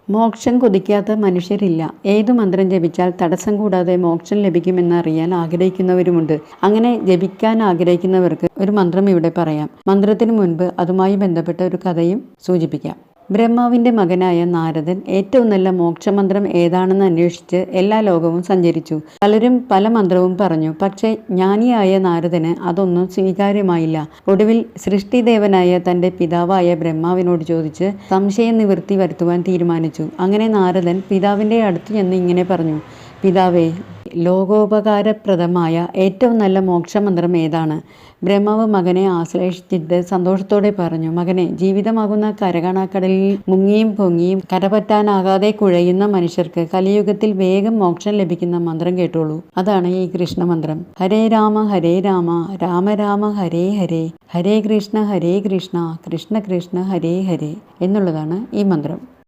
മോക്ഷം കൊതിക്കാത്ത മനുഷ്യരില്ല. ഏതു മന്ത്രം ജപിച്ചാൽ തടസ്സം കൂടാതെ മോക്ഷം ലഭിക്കുമെന്ന് അറിയാൻ ആഗ്രഹിക്കുന്നവരുമുണ്ട്. അങ്ങനെ ജപിക്കാൻ ആഗ്രഹിക്കുന്നവർക്ക് ഒരു മന്ത്രം ഇവിടെ പറയാം. മന്ത്രത്തിന് മുൻപ് അതുമായി ബന്ധപ്പെട്ട ഒരു കഥയും സൂചിപ്പിക്കാം. ബ്രഹ്മാവിന്റെ മകനായ നാരദൻ ഏറ്റവും നല്ല മോക്ഷമന്ത്രം ഏതാണെന്ന് അന്വേഷിച്ച് എല്ലാ ലോകവും സഞ്ചരിച്ചു. പലരും പല മന്ത്രവും പറഞ്ഞു. പക്ഷേ ജ്ഞാനിയായ നാരദന് അതൊന്നും സ്വീകാര്യമായില്ല. ഒടുവിൽ സൃഷ്ടിദേവനായ തന്റെ പിതാവായ ബ്രഹ്മാവിനോട് ചോദിച്ച് സംശയ നിവൃത്തി വരുത്തുവാൻ തീരുമാനിച്ചു. അങ്ങനെ നാരദൻ പിതാവിന്റെ അടുത്ത് ചെന്ന് ഇങ്ങനെ പറഞ്ഞു: പിതാവേ, ലോകോപകാരപ്രദമായ ഏറ്റവും നല്ല മോക്ഷമന്ത്രം ഏതാണ്? ബ്രഹ്മാവ് മകനെ ആശ്ലേഷിച്ചിട്ട് സന്തോഷത്തോടെ പറഞ്ഞു: മകനെ, ജീവിതമാകുന്ന കരകാണാക്കടലിൽ മുങ്ങിയും പൊങ്ങിയും കരപറ്റാനാകാതെ കുഴയുന്ന മനുഷ്യർക്ക് കലിയുഗത്തിൽ വേഗം മോക്ഷം ലഭിക്കുന്ന മന്ത്രം കേട്ടോളൂ. അതാണ് ഈ കൃഷ്ണമന്ത്രം. ഹരേ രാമ ഹരേ രാമ രാമ രാമ ഹരേ ഹരേ, ഹരേ കൃഷ്ണ കൃഷ്ണ കൃഷ്ണ ഹരേ ഹരേ എന്നുള്ളതാണ് ഈ മന്ത്രം.